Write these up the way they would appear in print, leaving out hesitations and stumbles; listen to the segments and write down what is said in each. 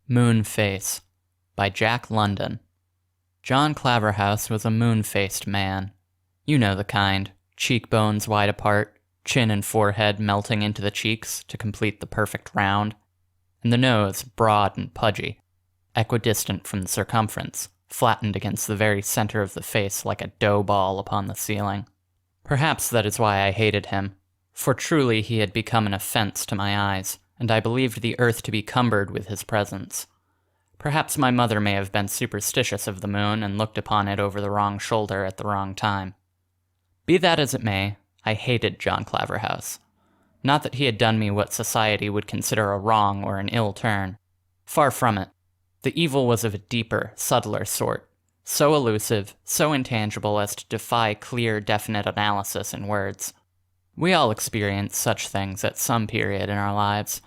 Moon-Face by Jack London. John Claverhouse was a moon-faced man. You know the kind. Cheekbones wide apart, chin and forehead melting into the cheeks to complete the perfect round, and the nose broad and pudgy, equidistant from the circumference, flattened against the very center of the face like a dough ball upon the ceiling. Perhaps that is why I hated him, for truly he had become an offense to my eyes, and I believed the earth to be cumbered with his presence. Perhaps my mother may have been superstitious of the moon and looked upon it over the wrong shoulder at the wrong time. Be that as it may, I hated John Claverhouse. Not that he had done me what society would consider a wrong or an ill turn. Far from it. The evil was of a deeper, subtler sort, so elusive, so intangible as to defy clear, definite analysis in words. We all experience such things at some period in our lives.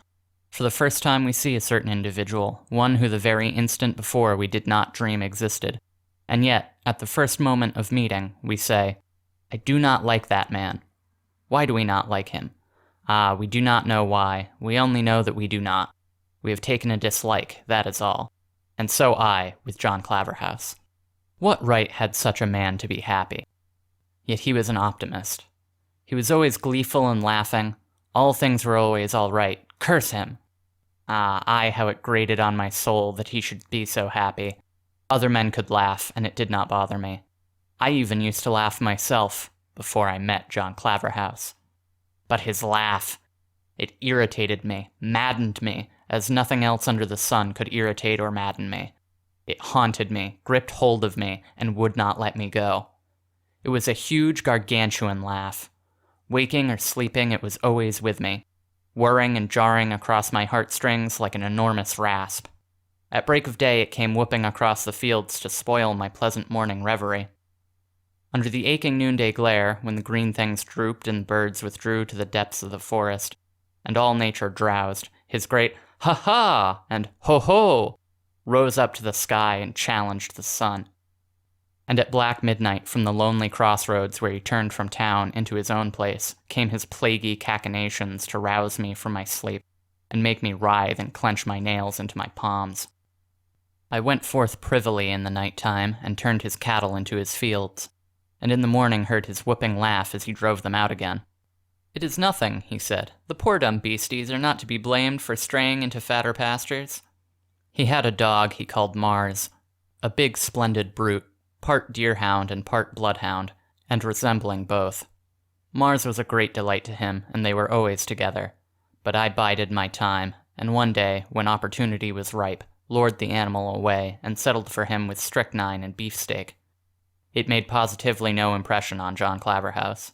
For the first time we see a certain individual, one who the very instant before we did not dream existed. And yet, at the first moment of meeting, we say, I do not like that man. Why do we not like him? We do not know why. We only know that we do not. We have taken a dislike, that is all. And so I, with John Claverhouse. What right had such a man to be happy? Yet he was an optimist. He was always gleeful and laughing. All things were always all right. Curse him! How it grated on my soul that he should be so happy. Other men could laugh, and it did not bother me. I even used to laugh myself, before I met John Claverhouse. But his laugh, it irritated me, maddened me, as nothing else under the sun could irritate or madden me. It haunted me, gripped hold of me, and would not let me go. It was a huge, gargantuan laugh. Waking or sleeping, it was always with me, whirring and jarring across my heartstrings like an enormous rasp. At break of day, it came whooping across the fields to spoil my pleasant morning reverie. Under the aching noonday glare, when the green things drooped and birds withdrew to the depths of the forest, and all nature drowsed, his great ha-ha and ho-ho rose up to the sky and challenged the sun. And at black midnight, from the lonely crossroads where he turned from town into his own place, came his plaguey cachinnations to rouse me from my sleep, and make me writhe and clench my nails into my palms. I went forth privily in the night time, and turned his cattle into his fields, and in the morning heard his whooping laugh as he drove them out again. It is nothing, he said. The poor dumb beasties are not to be blamed for straying into fatter pastures. He had a dog he called Mars, a big splendid brute, part deerhound and part bloodhound, and resembling both. Mars was a great delight to him, and they were always together. But I bided my time, and one day, when opportunity was ripe, lured the animal away, and settled for him with strychnine and beefsteak. It made positively no impression on John Claverhouse.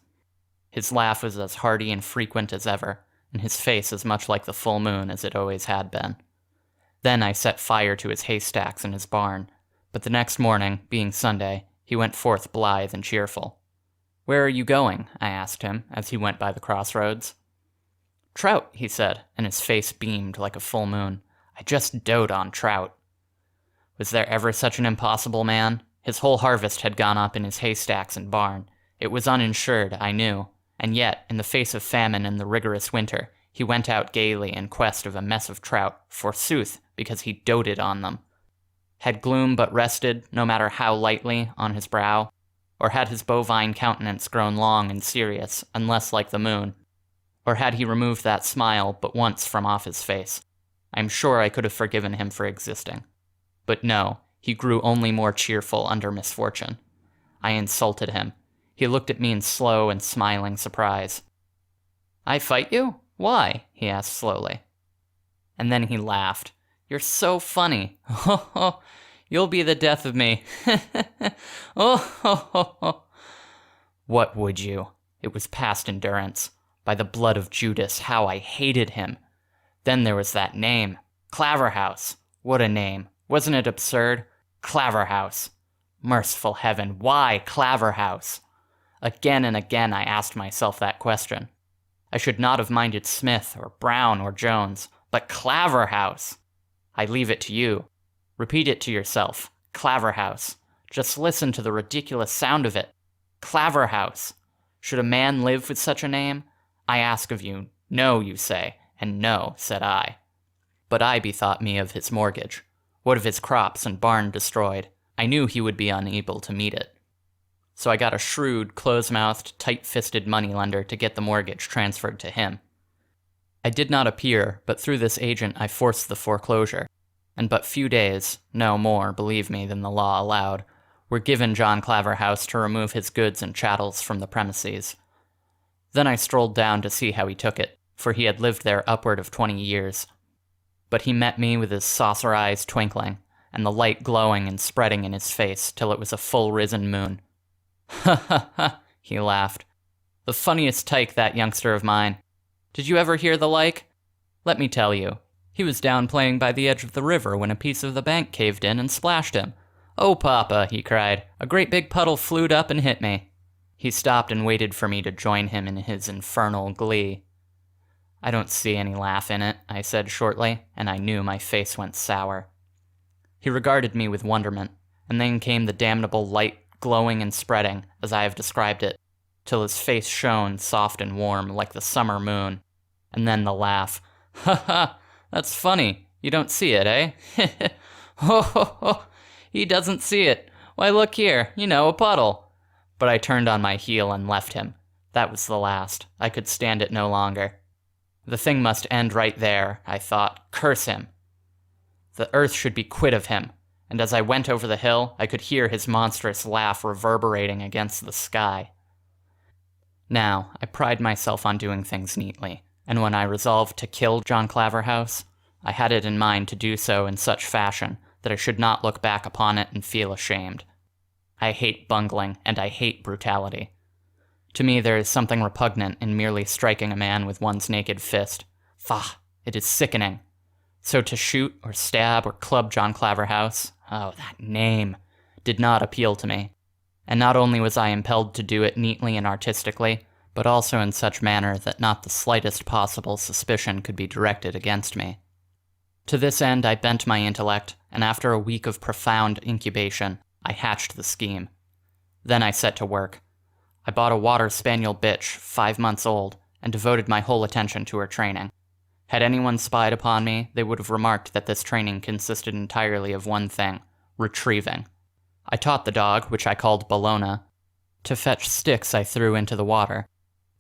His laugh was as hearty and frequent as ever, and his face as much like the full moon as it always had been. Then I set fire to his haystacks in his barn, but the next morning, being Sunday, he went forth blithe and cheerful. Where are you going? I asked him, as he went by the crossroads. Trout, he said, and his face beamed like a full moon. I just dote on trout. Was there ever such an impossible man? His whole harvest had gone up in his haystacks and barn. It was uninsured, I knew, and yet, in the face of famine and the rigorous winter, he went out gaily in quest of a mess of trout, forsooth, because he doted on them. Had gloom but rested, no matter how lightly, on his brow? Or had his bovine countenance grown long and serious, and less like the moon? Or had he removed that smile but once from off his face? I am sure I could have forgiven him for existing. But no, he grew only more cheerful under misfortune. I insulted him. He looked at me in slow and smiling surprise. I fight you? Why? He asked slowly. And then he laughed. You're so funny. Ho ho. You'll be the death of me. Oh ho ho ho. What would you? It was past endurance. By the blood of Judas, how I hated him. Then there was that name. Claverhouse. What a name. Wasn't it absurd? Claverhouse. Merciful heaven, why Claverhouse? Again and again I asked myself that question. I should not have minded Smith or Brown or Jones, but Claverhouse. I leave it to you. Repeat it to yourself. Claverhouse. Just listen to the ridiculous sound of it. Claverhouse. Should a man live with such a name? I ask of you. No, you say. And no, said I. But I bethought me of his mortgage. What of his crops and barn destroyed? I knew he would be unable to meet it. So I got a shrewd, close-mouthed, tight-fisted moneylender to get the mortgage transferred to him. I did not appear, but through this agent I forced the foreclosure, and but few days, no more, believe me, than the law allowed, were given John Claverhouse to remove his goods and chattels from the premises. Then I strolled down to see how he took it, for he had lived there upward of 20 years. But he met me with his saucer eyes twinkling, and the light glowing and spreading in his face till it was a full-risen moon. "Ha ha ha," he laughed. "The funniest tyke, that youngster of mine. Did you ever hear the like? Let me tell you. He was down playing by the edge of the river when a piece of the bank caved in and splashed him. 'Oh, Papa,' he cried, 'a great big puddle flewed up and hit me.' He stopped and waited for me to join him in his infernal glee. 'I don't see any laugh in it,' I said shortly, and I knew my face went sour. He regarded me with wonderment, and then came the damnable light glowing and spreading, as I have described it, till his face shone soft and warm like the summer moon, and then the laugh. 'Ha ha, that's funny. You don't see it, eh? Ho ho ho, he doesn't see it. Why, look here, a puddle.' But I turned on my heel and left him. That was the last. I could stand it no longer. The thing must end right there, I thought. Curse him. The earth should be quit of him, and as I went over the hill, I could hear his monstrous laugh reverberating against the sky. Now, I pride myself on doing things neatly, and when I resolved to kill John Claverhouse, I had it in mind to do so in such fashion that I should not look back upon it and feel ashamed. I hate bungling, and I hate brutality. To me, there is something repugnant in merely striking a man with one's naked fist. Faugh, it is sickening. So to shoot or stab or club John Claverhouse, oh, that name, did not appeal to me. And not only was I impelled to do it neatly and artistically, but also in such manner that not the slightest possible suspicion could be directed against me. To this end I bent my intellect, and after a week of profound incubation, I hatched the scheme. Then I set to work. I bought a water spaniel bitch, 5 months old, and devoted my whole attention to her training. Had anyone spied upon me, they would have remarked that this training consisted entirely of one thing: retrieving. I taught the dog, which I called Bologna, to fetch sticks I threw into the water,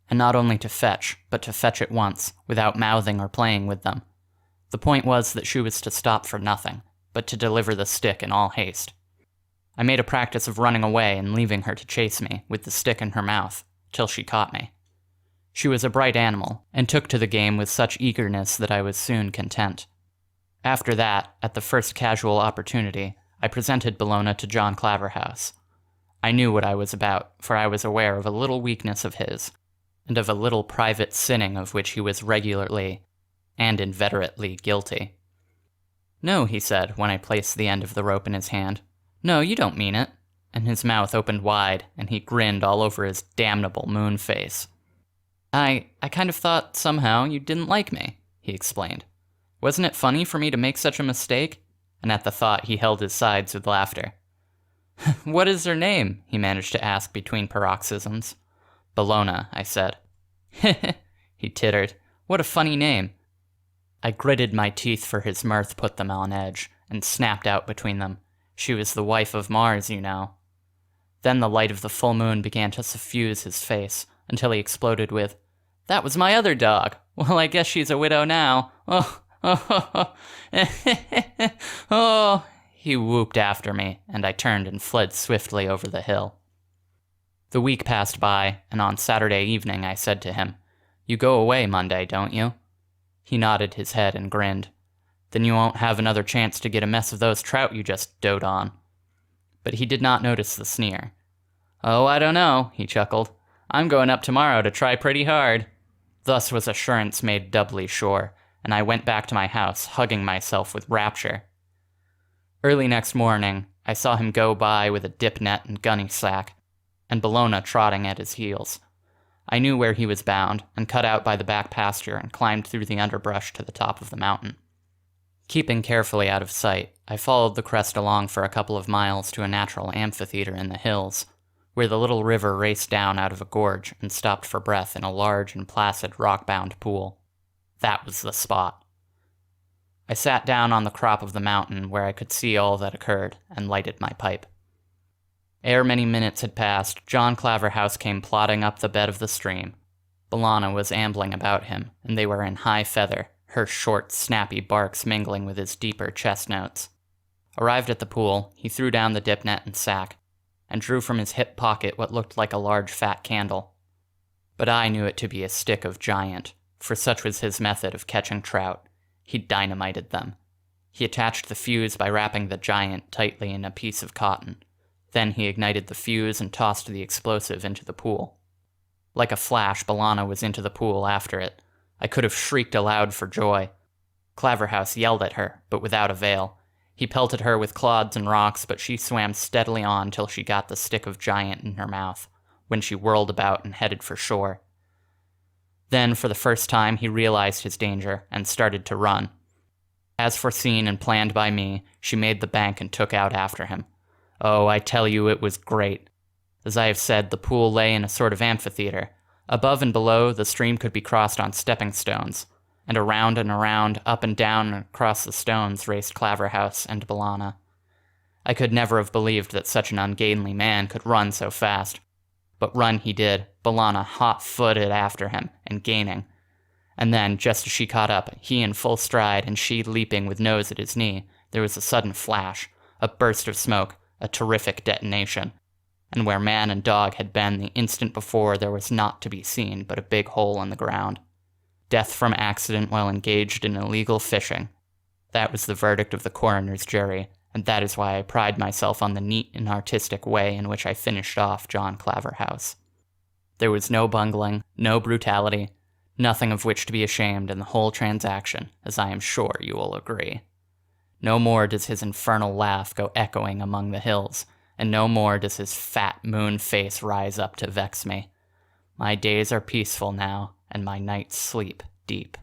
and not only to fetch, but to fetch at once, without mouthing or playing with them. The point was that she was to stop for nothing, but to deliver the stick in all haste. I made a practice of running away and leaving her to chase me, with the stick in her mouth, till she caught me. She was a bright animal, and took to the game with such eagerness that I was soon content. After that, at the first casual opportunity, I presented Bologna to John Claverhouse. I knew what I was about, for I was aware of a little weakness of his, and of a little private sinning of which he was regularly and inveterately guilty. "No," he said, when I placed the end of the rope in his hand. "No, you don't mean it." And his mouth opened wide, and he grinned all over his damnable moon face. I kind of thought, somehow, you didn't like me," he explained. "Wasn't it funny for me to make such a mistake?" And at the thought he held his sides with laughter. "What is her name?" he managed to ask between paroxysms. "Bologna," I said. He tittered. "What a funny name." I gritted my teeth, for his mirth put them on edge, and snapped out between them. "She was the wife of Mars, you know." Then the light of the full moon began to suffuse his face, until he exploded with, "That was my other dog. Well, I guess she's a widow now. Oh, oh, oh, oh." He whooped after me, and I turned and fled swiftly over the hill. The week passed by, and on Saturday evening I said to him, "You go away Monday, don't you?" He nodded his head and grinned. "Then you won't have another chance to get a mess of those trout you just dote on." But he did not notice the sneer. "Oh, I don't know," he chuckled. "I'm going up tomorrow to try pretty hard." Thus was assurance made doubly sure, and I went back to my house, hugging myself with rapture. Early next morning, I saw him go by with a dip net and gunny sack, and Bologna trotting at his heels. I knew where he was bound, and cut out by the back pasture and climbed through the underbrush to the top of the mountain. Keeping carefully out of sight, I followed the crest along for a couple of miles to a natural amphitheater in the hills, where the little river raced down out of a gorge and stopped for breath in a large and placid rock-bound pool. That was the spot. I sat down on the crop of the mountain where I could see all that occurred, and lighted my pipe. Ere many minutes had passed, John Claverhouse came plodding up the bed of the stream. B'Elanna was ambling about him, and they were in high feather, her short, snappy barks mingling with his deeper chest notes. Arrived at the pool, he threw down the dip net and sack, and drew from his hip pocket what looked like a large fat candle. But I knew it to be a stick of giant, for such was his method of catching trout. He dynamited them. He attached the fuse by wrapping the giant tightly in a piece of cotton. Then he ignited the fuse and tossed the explosive into the pool. Like a flash, B'Elanna was into the pool after it. I could have shrieked aloud for joy. Claverhouse yelled at her, but without avail. He pelted her with clods and rocks, but she swam steadily on till she got the stick of giant in her mouth, when she whirled about and headed for shore. Then, for the first time, he realized his danger and started to run. As foreseen and planned by me, she made the bank and took out after him. Oh, I tell you, it was great. As I have said, the pool lay in a sort of amphitheater. Above and below, the stream could be crossed on stepping stones, and around, up and down and across the stones raced Claverhouse and B'Elanna. I could never have believed that such an ungainly man could run so fast. But run he did, B'Elanna hot-footed after him, and gaining. And then, just as she caught up, he in full stride and she leaping with nose at his knee, there was a sudden flash, a burst of smoke, a terrific detonation. And where man and dog had been the instant before, there was naught to be seen but a big hole in the ground. Death from accident while engaged in illegal fishing. That was the verdict of the coroner's jury, and that is why I pride myself on the neat and artistic way in which I finished off John Claverhouse. There was no bungling, no brutality, nothing of which to be ashamed in the whole transaction, as I am sure you will agree. No more does his infernal laugh go echoing among the hills, and no more does his fat moon face rise up to vex me. My days are peaceful now, and my nights sleep deep.